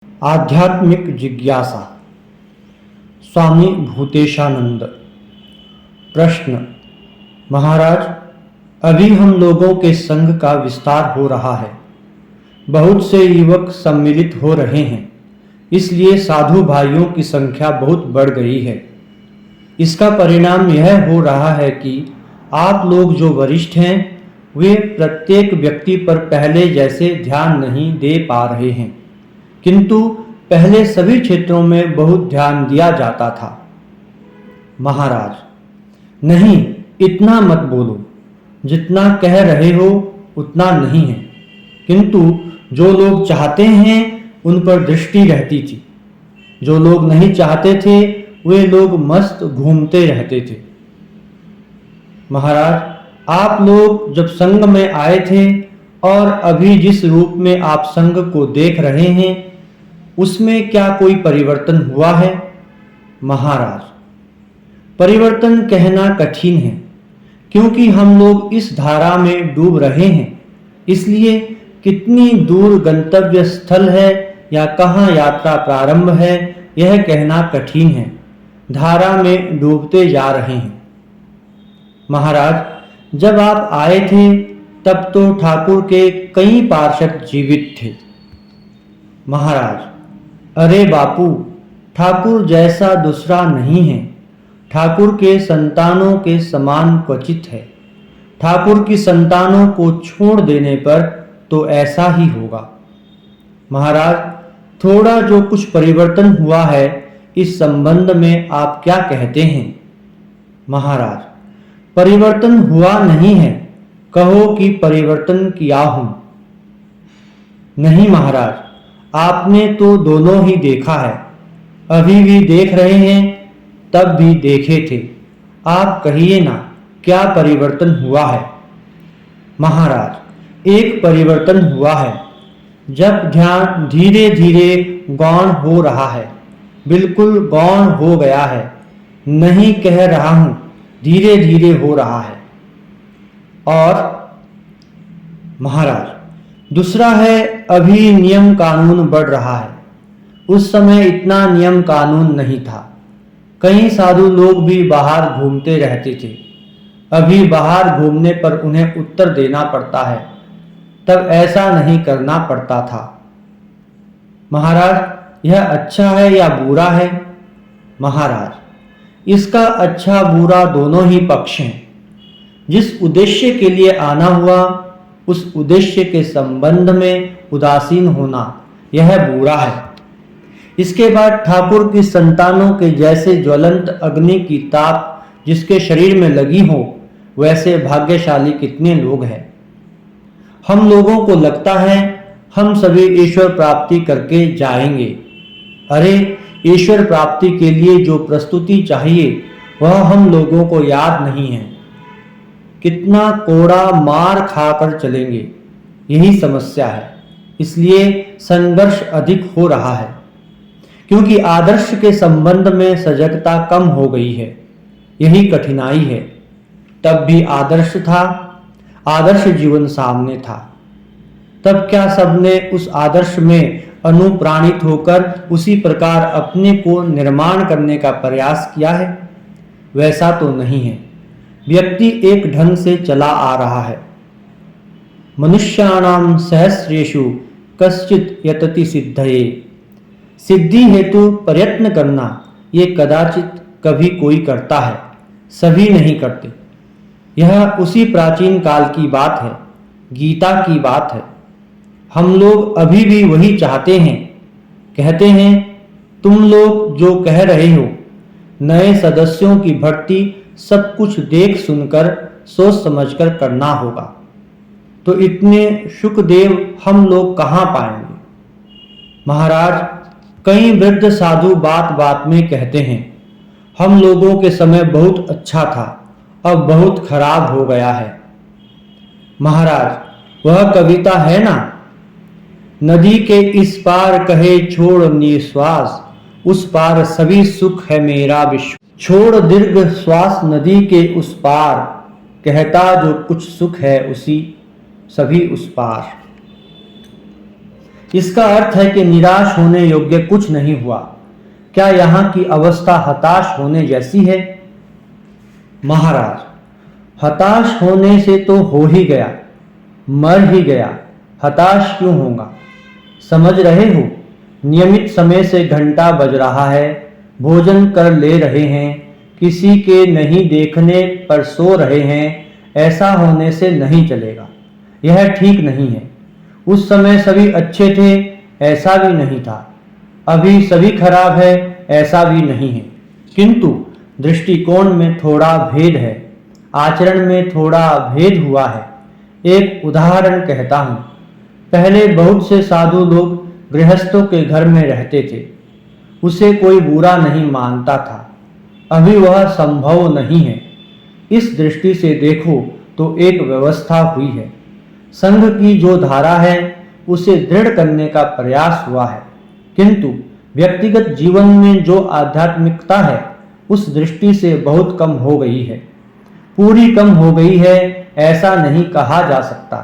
आध्यात्मिक जिज्ञासा। स्वामी भूतेशानंद। प्रश्न। महाराज, अभी हम लोगों के संघ का विस्तार हो रहा है। बहुत से युवक सम्मिलित हो रहे हैं, इसलिए साधु भाइयों की संख्या बहुत बढ़ गई है। इसका परिणाम यह हो रहा है कि आप लोग जो वरिष्ठ हैं, वे प्रत्येक व्यक्ति पर पहले जैसे ध्यान नहीं दे पा रहे हैं, किंतु पहले सभी क्षेत्रों में बहुत ध्यान दिया जाता था। महाराज, नहीं, इतना मत बोलो। जितना कह रहे हो उतना नहीं है, किंतु जो लोग चाहते हैं उन पर दृष्टि रहती थी। जो लोग नहीं चाहते थे वे लोग मस्त घूमते रहते थे। महाराज, आप लोग जब संघ में आए थे और अभी जिस रूप में आप संघ को देख रहे हैं, उसमें क्या कोई परिवर्तन हुआ है? महाराज, परिवर्तन कहना कठिन है, क्योंकि हम लोग इस धारा में डूब रहे हैं। इसलिए कितनी दूर गंतव्य स्थल है या कहाँ यात्रा प्रारंभ है, यह कहना कठिन है। धारा में डूबते जा रहे हैं। महाराज, जब आप आए थे तब तो ठाकुर के कई पार्षद जीवित थे। महाराज, अरे बापू, ठाकुर जैसा दूसरा नहीं है। ठाकुर के संतानों के समान क्वचित है। ठाकुर की संतानों को छोड़ देने पर तो ऐसा ही होगा। महाराज, थोड़ा जो कुछ परिवर्तन हुआ है, इस संबंध में आप क्या कहते हैं? महाराज, परिवर्तन हुआ नहीं है, कहो कि परिवर्तन किया हूं। नहीं महाराज, आपने तो दोनों ही देखा है। अभी भी देख रहे हैं, तब भी देखे थे। आप कहिए ना, क्या परिवर्तन हुआ है? महाराज, एक परिवर्तन हुआ है। जब ध्यान धीरे धीरे गौण हो रहा है, बिल्कुल गौण हो गया है। नहीं कह रहा हूं, धीरे धीरे हो रहा है। और महाराज, दूसरा है, अभी नियम कानून बढ़ रहा है। उस समय इतना नियम कानून नहीं था। कई साधु लोग भी बाहर घूमते रहते थे। अभी बाहर घूमने पर उन्हें उत्तर देना पड़ता है, तब ऐसा नहीं करना पड़ता था। महाराज, यह अच्छा है या बुरा है? महाराज, इसका अच्छा बुरा दोनों ही पक्ष हैं। जिस उद्देश्य के लिए आना हुआ, उस उद्देश्य के संबंध में उदासीन होना, यह बुरा है। इसके बाद ठाकुर की संतानों के जैसे ज्वलंत अग्नि की ताप जिसके शरीर में लगी हो, वैसे भाग्यशाली कितने लोग हैं। हम लोगों को लगता है हम सभी ईश्वर प्राप्ति करके जाएंगे। अरे, ईश्वर प्राप्ति के लिए जो प्रस्तुति चाहिए वह हम लोगों को याद नहीं है। कितना कोड़ा मार खाकर चलेंगे, यही समस्या है। इसलिए संघर्ष अधिक हो रहा है, क्योंकि आदर्श के संबंध में सजगता कम हो गई है। यही कठिनाई है। तब भी आदर्श था, आदर्श जीवन सामने था। तब क्या सबने उस आदर्श में अनुप्राणित होकर उसी प्रकार अपने को निर्माण करने का प्रयास किया है? वैसा तो नहीं है। व्यक्ति एक ढंग से चला आ रहा है। मनुष्याणाम सहस्रेषु कश्चित् यतति सिद्धये। सिद्धि हेतु प्रयत्न करना ये कदाचित कभी कोई करता है, सभी नहीं करते। यह उसी प्राचीन काल की बात है, गीता की बात है। हम लोग अभी भी वही चाहते हैं। कहते हैं, तुम लोग जो कह रहे हो, नए सदस्यों की भर्ती सब कुछ देख सुनकर सोच समझकर करना होगा। तो इतने शुकदेव हम लोग कहाँ पाएंगे? महाराज, कई वृद्ध साधु बात बात में कहते हैं, हम लोगों के समय बहुत अच्छा था, अब बहुत खराब हो गया है। महाराज, वह कविता है ना, नदी के इस पार कहे छोड़ निश्वास, उस पार सभी सुख है मेरा विश्वास। छोड़ दीर्घ श्वास नदी के उस पार, कहता जो कुछ सुख है उसी सभी उस पार। इसका अर्थ है कि निराश होने योग्य कुछ नहीं हुआ। क्या यहाँ की अवस्था हताश होने जैसी है? महाराज, हताश होने से तो हो ही गया, मर ही गया, हताश क्यों होगा? समझ रहे हो, नियमित समय से घंटा बज रहा है, भोजन कर ले रहे हैं, किसी के नहीं देखने पर सो रहे हैं, ऐसा होने से नहीं चलेगा। यह ठीक नहीं है। उस समय सभी अच्छे थे, ऐसा भी नहीं था। अभी सभी खराब है, ऐसा भी नहीं है। किंतु दृष्टिकोण में थोड़ा भेद है, आचरण में थोड़ा भेद हुआ है। एक उदाहरण कहता हूँ। पहले बहुत से साधु लोग गृहस्थों के घर में रहते थे, उसे कोई बुरा नहीं मानता था। अभी वह संभव नहीं है। इस दृष्टि से देखो तो एक व्यवस्था हुई है। संघ की जो धारा है उसे दृढ़ करने का प्रयास हुआ है, किंतु व्यक्तिगत जीवन में जो आध्यात्मिकता है उस दृष्टि से बहुत कम हो गई है। पूरी कम हो गई है ऐसा नहीं कहा जा सकता,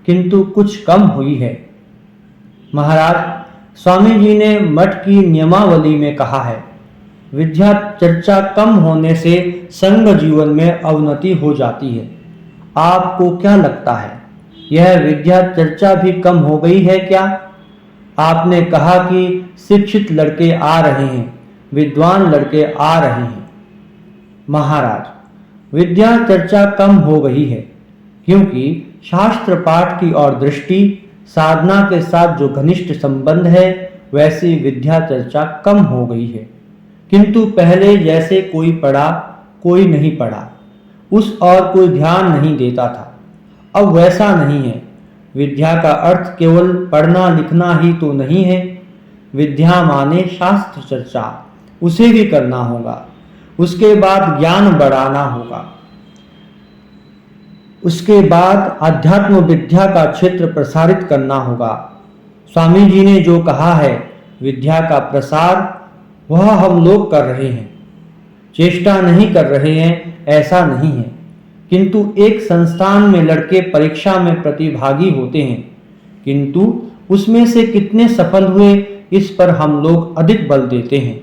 किंतु कुछ कम हुई है। महाराज, स्वामी जी ने मठ की नियमावली में कहा है, विद्या चर्चा कम होने से संघ जीवन में अवनति हो जाती है। आपको क्या लगता है, यह विद्या चर्चा भी कम हो गई है क्या? आपने कहा कि शिक्षित लड़के आ रहे हैं, विद्वान लड़के आ रहे हैं। महाराज, विद्या चर्चा कम हो गई है क्योंकि शास्त्र पाठ की ओर दृष्टि, साधना के साथ जो घनिष्ठ संबंध है वैसी विद्या चर्चा कम हो गई है। किंतु पहले जैसे कोई पढ़ा कोई नहीं पढ़ा, उस और कोई ध्यान नहीं देता था। अब वैसा नहीं है। विद्या का अर्थ केवल पढ़ना लिखना ही तो नहीं है। विद्या माने शास्त्र चर्चा, उसे भी करना होगा। उसके बाद ज्ञान बढ़ाना होगा। उसके बाद आध्यात्म विद्या का क्षेत्र प्रसारित करना होगा। स्वामी जी ने जो कहा है विद्या का प्रसार, वह हम लोग कर रहे हैं। चेष्टा नहीं कर रहे हैं ऐसा नहीं है, किंतु एक संस्थान में लड़के परीक्षा में प्रतिभागी होते हैं, किंतु उसमें से कितने सफल हुए इस पर हम लोग अधिक बल देते हैं।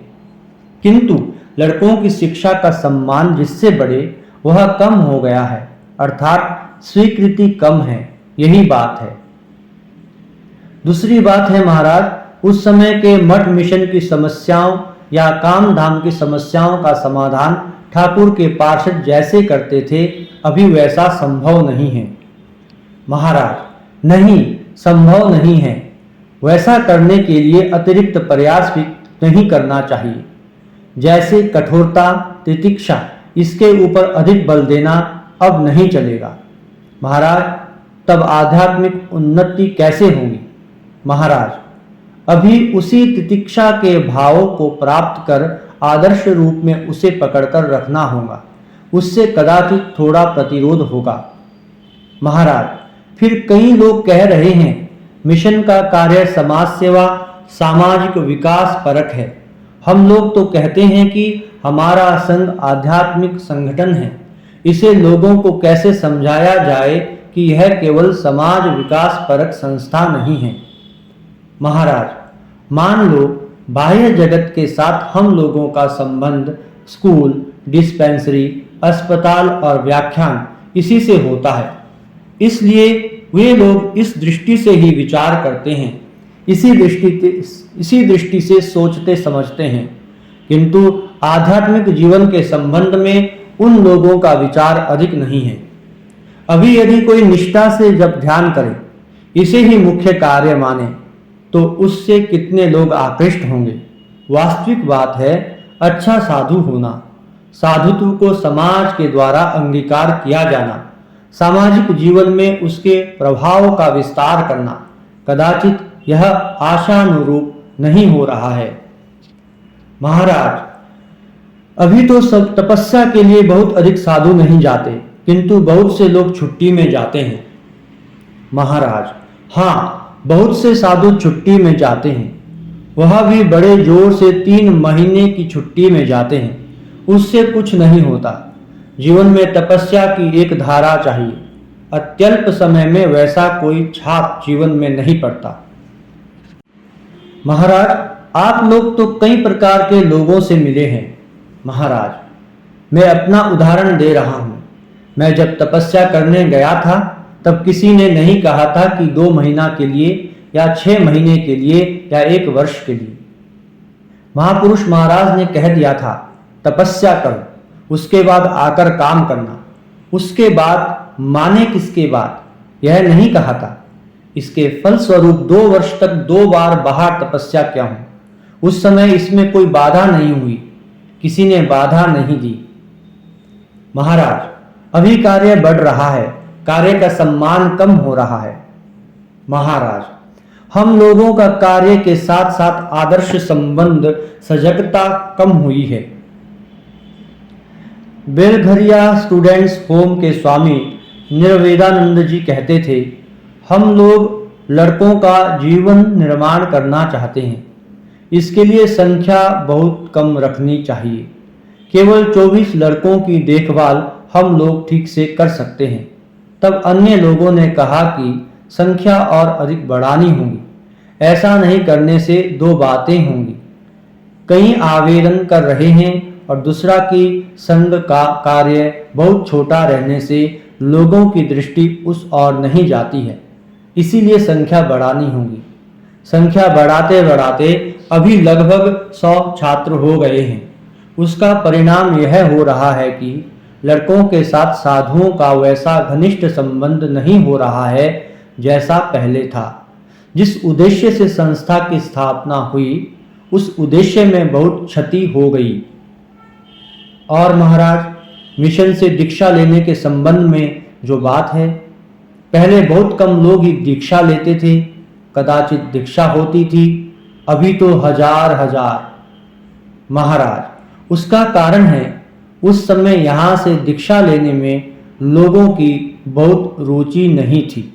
किंतु लड़कों की शिक्षा का सम्मान जिससे बढ़े वह कम हो गया है, अर्थात स्वीकृति कम है। यही बात है। दूसरी बात है महाराज, उस समय के मठ मिशन की समस्याओं या काम धाम की समस्याओं का समाधान ठाकुर के पार्षद जैसे करते थे, अभी वैसा संभव नहीं है। महाराज, नहीं, संभव नहीं है। वैसा करने के लिए अतिरिक्त प्रयास भी नहीं करना चाहिए। जैसे कठोरता, तितिक्षा, इसके ऊपर अधिक बल देना अब नहीं चलेगा। महाराज, तब आध्यात्मिक उन्नति कैसे होगी? महाराज, अभी उसी तितिक्षा के भाव को प्राप्त कर आदर्श रूप में उसे पकड़कर रखना होगा। उससे कदाचित थोड़ा प्रतिरोध होगा। महाराज, फिर कई लोग कह रहे हैं मिशन का कार्य समाज सेवा, सामाजिक विकास परक है। हम लोग तो कहते हैं कि हमारा संघ आध्यात्मिक संगठन है। इसे लोगों को कैसे समझाया जाए कि यह केवल समाज विकास परक संस्था नहीं है? महाराज, मान लो बाह्य जगत के साथ हम लोगों का संबंध स्कूल, डिस्पेंसरी, अस्पताल और व्याख्यान इसी से होता है। इसलिए वे लोग इस दृष्टि से ही विचार करते हैं, इसी दृष्टि से सोचते समझते हैं। किंतु आध्यात्मिक जीवन के संबंध में उन लोगों का विचार अधिक नहीं है। अभी यदि कोई निष्ठा से जब ध्यान करे, इसे ही मुख्य कार्य माने, तो उससे कितने लोग आकृष्ट होंगे। वास्तविक बात है अच्छा साधु होना, साधुत्व को समाज के द्वारा अंगीकार किया जाना, सामाजिक जीवन में उसके प्रभाव का विस्तार करना। कदाचित यह आशानुरूप नहीं हो रहा है। महाराज, अभी तो सब तपस्या के लिए बहुत अधिक साधु नहीं जाते, किंतु बहुत से लोग छुट्टी में जाते हैं। महाराज, हाँ, बहुत से साधु छुट्टी में जाते हैं। वह भी बड़े जोर से 3 महीने की छुट्टी में जाते हैं। उससे कुछ नहीं होता। जीवन में तपस्या की एक धारा चाहिए। अत्यल्प समय में वैसा कोई छाप जीवन में नहीं पड़ता। महाराज, आप लोग तो कई प्रकार के लोगों से मिले हैं। महाराज, मैं अपना उदाहरण दे रहा हूँ। मैं जब तपस्या करने गया था तब किसी ने नहीं कहा था कि 2 महीना के लिए या 6 महीने के लिए या 1 वर्ष के लिए। महापुरुष महाराज ने कह दिया था, तपस्या करो, उसके बाद आकर काम करना। उसके बाद माने किसके बाद, यह नहीं कहा था। इसके फलस्वरूप 2 वर्ष तक 2 बार बाहर तपस्या किया हूं। उस समय इसमें कोई बाधा नहीं हुई, किसी ने बाधा नहीं दी। महाराज, अभी कार्य बढ़ रहा है, कार्य का सम्मान कम हो रहा है। महाराज, हम लोगों का कार्य के साथ साथ आदर्श संबंध सजगता कम हुई है। बेलघरिया स्टूडेंट्स होम के स्वामी निर्वेदानंद जी कहते थे, हम लोग लड़कों का जीवन निर्माण करना चाहते हैं। इसके लिए संख्या बहुत कम रखनी चाहिए। केवल 24 लड़कों की देखभाल हम लोग ठीक से कर सकते हैं। तब अन्य लोगों ने कहा कि संख्या और अधिक बढ़ानी होगी। ऐसा नहीं करने से 2 बातें होंगी। कई आवेदन कर रहे हैं और दूसरा कि संघ का कार्य बहुत छोटा रहने से लोगों की दृष्टि उस ओर नहीं जाती है। इसीलिए संख्या बढ़ानी होगी। संख्या बढ़ाते बढ़ाते अभी लगभग 100 छात्र हो गए हैं। उसका परिणाम यह हो रहा है कि लड़कों के साथ साधुओं का वैसा घनिष्ठ संबंध नहीं हो रहा है जैसा पहले था। जिस उद्देश्य से संस्था की स्थापना हुई, उस उद्देश्य में बहुत क्षति हो गई। और महाराज, मिशन से दीक्षा लेने के संबंध में जो बात है, पहले बहुत कम लोग ही दीक्षा लेते थे, कदाचित दीक्षा होती थी, अभी तो हजार। महाराज, उसका कारण है उस समय यहाँ से दीक्षा लेने में लोगों की बहुत रुचि नहीं थी।